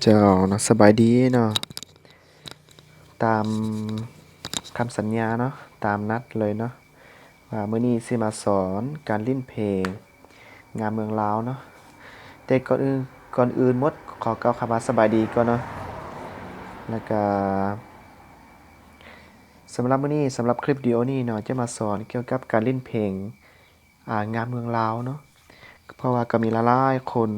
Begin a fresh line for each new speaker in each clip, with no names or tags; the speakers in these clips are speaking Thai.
เจ้าเนาะสบายดีเนาะตามคำสัญญาเนาะตามนัดเลยเนาะว่ามื้อนี้สิมาสอนการเล่นเพลงงามเมืองลาวเนาะแต่ก่อนอื่นหมดขอกล่าวคำว่าสบายดีก่อนเนาะแล้วก็สำหรับมื้อนี้สำหรับคลิปวิดีโอนี้เนาะจะมาสอนเกี่ยวกับการเล่นเพลงงามเมืองลาวเนาะเพราะว่าก็มีหลายๆคน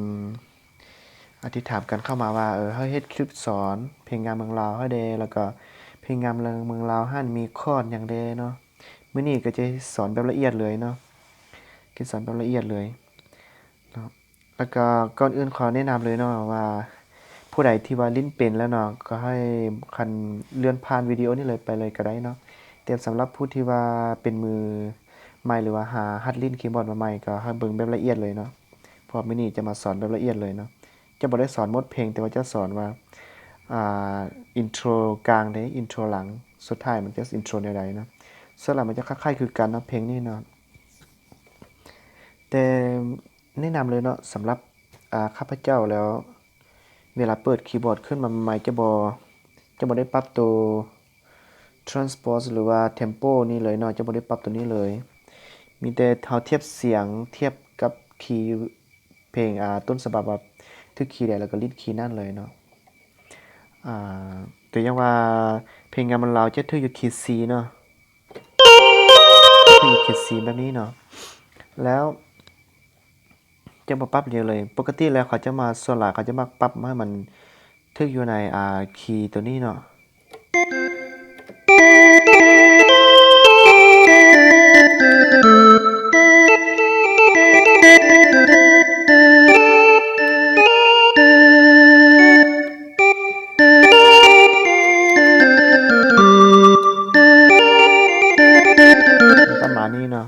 ที่ถามกันเข้ามาว่าเฮาเฮ็ดคลิปสอนเพลงงามเมืองลาวเฮาเด้แล้วก็เพลงงามเมืองลาวหั้นมีคอร์ดหยังเด้เนาะมื้อนี้ก็จะสอนแบบละเอียดเลยเนาะคือสอนแบบละเอียดเลยเนาะแล้วก็ก่อนอื่นขอแนะนำเลยเนาะว่าผู้ใดที่ว่าลิ้นเป็นแล้วเนาะก็ให้คันเลื่อนผ่านวิดีโอนี้เลยไปเลยก็ได้เนาะแต่สำหรับผู้ที่ว่าเป็นมือใหม่หรือว่าหัดลิ้นคีย์บอร์ดมาใหม่ก็ให้เบิ่งแบบละเอียดเลยเนาะเพราะมื้อนี้จะมาสอนแบบละเอียดเลยเนาะจะบ่ได้สอนหมดเพลงแต่ว่าจะสอนว่าอินโทรกลางเด้อินโทรหลังสุดท้ายมันจะอินโทรแนวใดเนาะส่วนหลังมันจะคล้ายๆคือกันเนาะเพลงนี้เนาะแต่แนะนำเลยเนาะสำหรับข้าพเจ้าแล้วเวลาเปิดคีย์บอร์ดขึ้นมาใหม่จะบ่ได้ปรับตัว transpose หรือว่า tempo นี่เลยเนาะจะบ่ได้ปรับตัวนี้เลยมีแต่เฮาเทียบเสียงเทียบกับคีย์เพลงต้นฉบับว่าทึกคีย์ใดแล้วก็ลีดคีย์นั่นเลยเนาะตัวอย่างว่าเพลงงามเมืองลาวจะทึกอยู่คีย์ C เนาะทึกอยู่คีย์ C แบบนี้เนาะแล้วจะบ่ปรับเร็วเลยปกติแล้วเขาจะมาส่วนหลายเขาจะมักปรับให้มันทึกอยู่ในคีย์ตัวนี้เนาะประมาณนี้เนาะ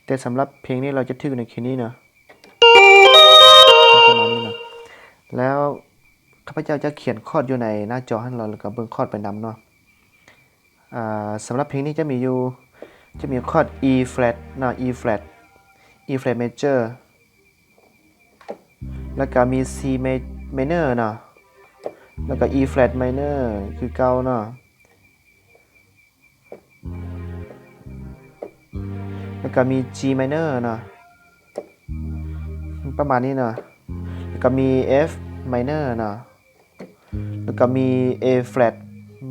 แต่สำหรับเพลงนี้เราจะทึกในคีย์นี้เนาะประมาณนี้เนาะแล้วข้าพเจ้าจะเขียนคอร์ดอยู่ในหน้าจอให้เราแล้วก็เบิ่งคอร์ดไปนำเนาะสำหรับเพลงนี้จะมีคอร์ด E flat เนาะ E flat major แล้วก็มี C minor เนาะแล้วก็ E flat minor คือเก่าเนาะแล้วก็มี G minor เนาะประมาณนี้เนาะแล้วก็มี F minor เนาะแล้วก็มี A flat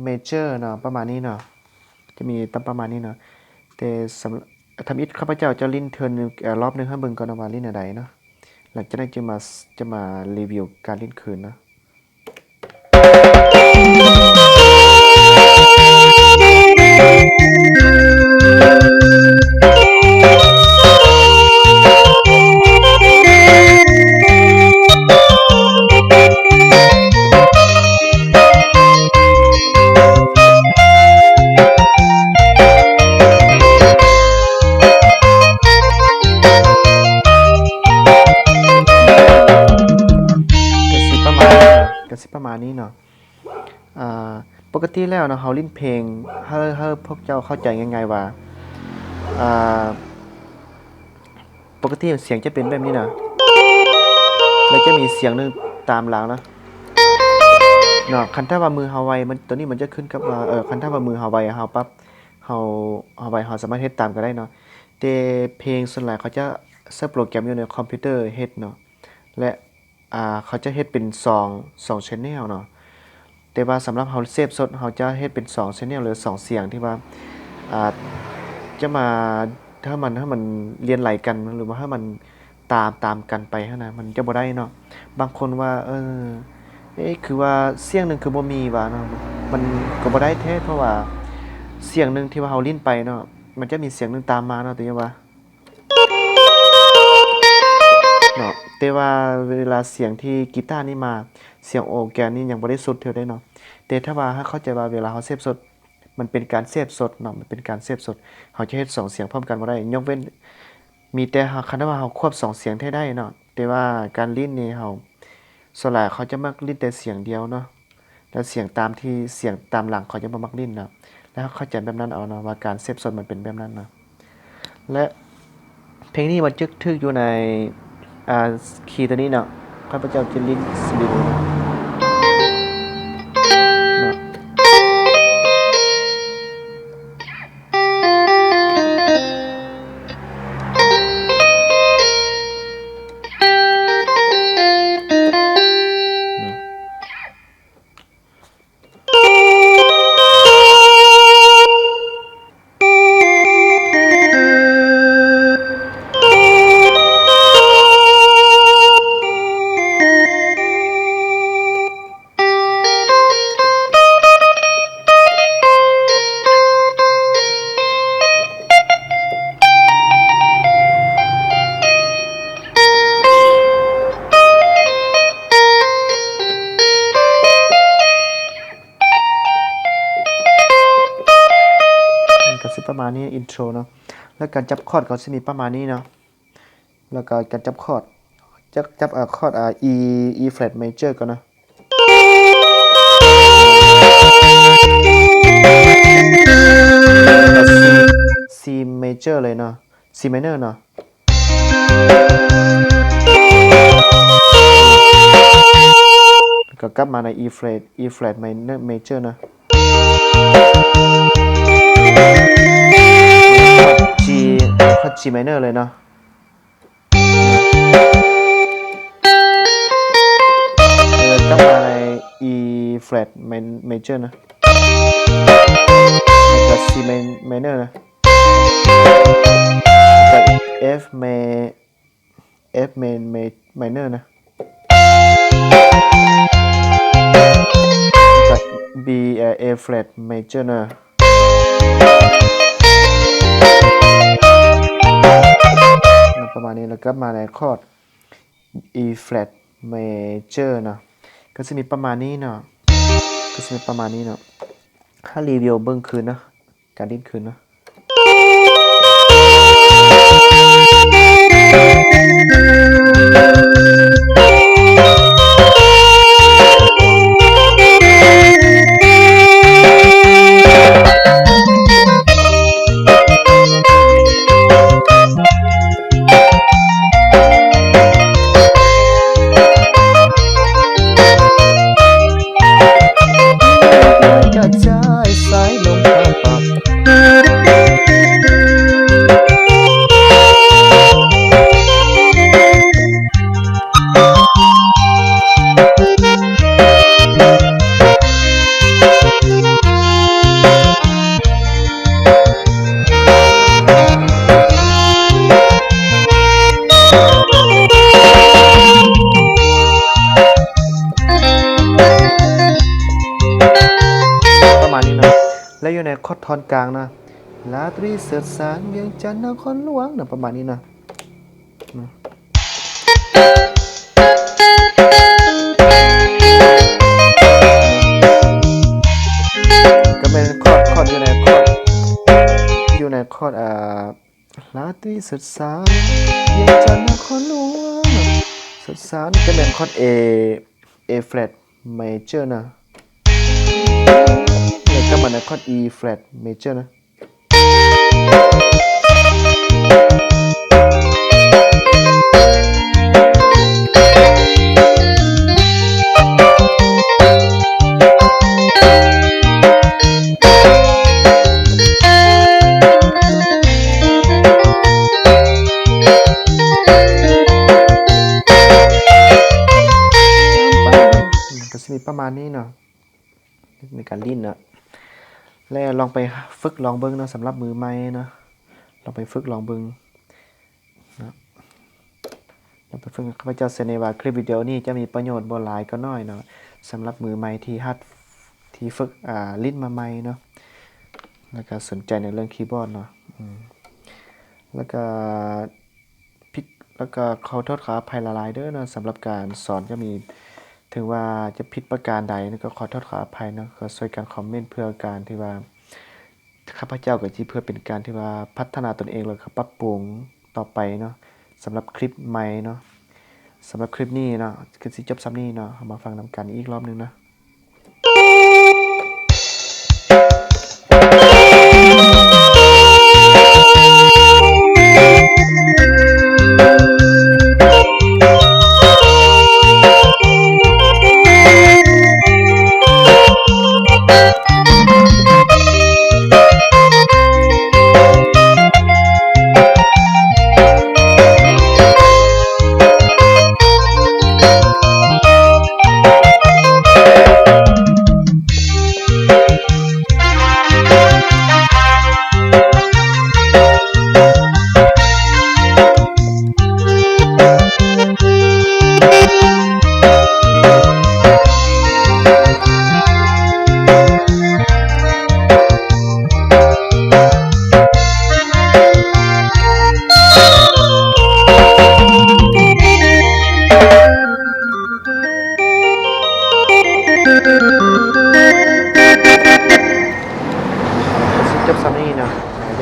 major เนาะประมาณนี้เนาะจะมีตั้งประมาณนี้เนาะแต่สำหรับทำอิฐข้าพเจ้าจะลิ้นเทิร์นรอบนึงให้เบิ่งก่อนว่าลิ้นอันใดเนาะหลังจากนั้นจะมารีวิวการลิ้นคืนเนาะก็สิประมาณนี้เนาะปกติแล้วเนาะเฮาลิ้นเพลงให้พวกเจ้าเข้าใจง่ายๆว่าปกติเสียงจะเป็นแบบนี้นะแล้วจะมีเสียงนึงตามหลังนะเนาะคันถ้าว่ามือเฮาไวมันตัวนี้มันจะขึ้นกับว่าคันถ้าว่ามือเฮาไวเฮาปั๊บเฮาไวเฮาสามารถเฮ็ดตามก็ได้เนาะแต่เพลงส่วนใหญ่เขาจะใช้โปรแกรมอยู่ในคอมพิวเตอร์เฮ็ดเนาะและเขาจะเฮ็ดเป็น2 channel เนาะแต่ว่าสำหรับเฮาเซฟสดเฮาจะเฮ็ดเป็น2 channel หรือ2เสียงที่ว่าจะมาถ้ามันเรียนไหลกันหรือว่าถ้ามันตามกันไปหั้นนะมันจะบ่ได้เนาะบางคนว่าคือว่าเสียงหนึงคือบ่มีว่าเนาะมันก็บ่ได้แท้เพราะว่าเสียงหนึงที่ว่าเฮาลิ้นไปเนาะมันจะมีเสียงหนึงตามมาเนาะตัวอย่างว่าเนาะแต่ว่าเวลาเสียงที่กีตาร์นี่มาเสียงโอร์แกนนี่ยังบ่ได้สุดเท่าได้เนาะแต่ถ้าว่าเข้าใจว่าเวลาเฮาเซฟสดมันเป็นการเซฟสดเนาะมันเป็นการเซฟสดเฮาจะเฮ็ด2เสียงพร้อมกันบ่ได้ยกเว้นมีแต่คันว่าเฮาควบ2เสียงให้ได้เนาะแต่ว่าการลิ้นนี่เฮาส่วนหลายเขาจะมักลิ้นแต่เสียงเดียวเนาะแล้วเสียงตามที่เสียงตามหลังเขาจะบ่มักลิ้นเนาะแล้วเข้าใจแบบนั้นเอาเนาะว่าการเซฟสดมันเป็นแบบนั้นเนาะและเพลงนี้มันจึกทึกอยู่ในคีย์ตัวนี้เนาะข้าพเจ้าจะลิ้นสลิว ประมาณนี้อินโทรเนาะแล้วการจับคอร์ดก็จะมีประมาณนี้เนาะแล้วก็การจับคอร์ดจับคอร์ดE flat major ก่อนนะ C major เลยเนาะ C minor เนาะก็กลับมาใน E flat major นะ G minor เลยเนาะกลับมาใน E flat major นะแล้วก็ C minor นะกับ F minor นะกับ B A flat major นะประมาณนี้แล้วก็มาในคอร์ด E flat major นะก็จะมีประมาณนี้เนาะถ้ารีวิวเบื้องคืนนะการดิ้นคืนนะแล้วอยู่ในคอร์ดทอนกลางนะลาตรีเสดสารเวียงจันทร์นครหลวงนะประมาณนี้นะก็เป็นคอร์ดอยู่ในคอร์ดลาตรีเสดสารเวียงจันทร์นครหลวงเสดสารก็เป็นคอร์ด A flat major นะก็มาในคอร์ด E flat major นะก็จะมีประมาณนี้เนาะในการลิ้นนะแล้วลองไปฝึกลองเบิ้งนะสำหรับมือใหม่นะลองไปฝึกลองเบิ้งนะลองไปฝึกข้าพเจ้าเสนอว่าคลิปวิดีโอนี้จะมีประโยชน์บ่หลายก็น้อยเนาะสำหรับมือใหม่ที่ฝึกลิ้นมาใหม่เนาะแล้วก็สนใจในเรื่องคีย์บอร์ดเนาะแล้วก็ขอโทษขออภัยหลายๆเด้อนะสำหรับการสอนจะมีถึงว่าจะผิดประการใดก็ขอโทษขออภัยนะก็ช่วยกันคอมเมนต์เพื่อการที่ว่าข้าพเจ้าก็ที่เพื่อเป็นการที่ว่าพัฒนาตนเองแล้วก็ปรับปรุงต่อไปเนาะสำหรับคลิปใหม่เนาะสำหรับคลิปนี้เนาะคือสิจบซ้ำนี้เนาะมาฟังนำกันอีกรอบนึงนะ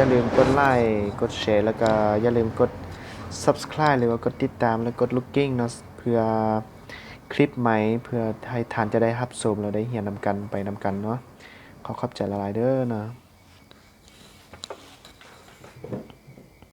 าลืมกดไลค์กดแชร์แล้วก็อย่าลืมกด Subscribe หรือว่ากดติดตามแล้วกด Looking เนาะเพื่อคลิปใหม่เพื่อให้ท่านจะได้รับชมแล้วได้เรียนนำกันไปนำกันเนาะขอขอบใจหลายๆเด้อเนาะ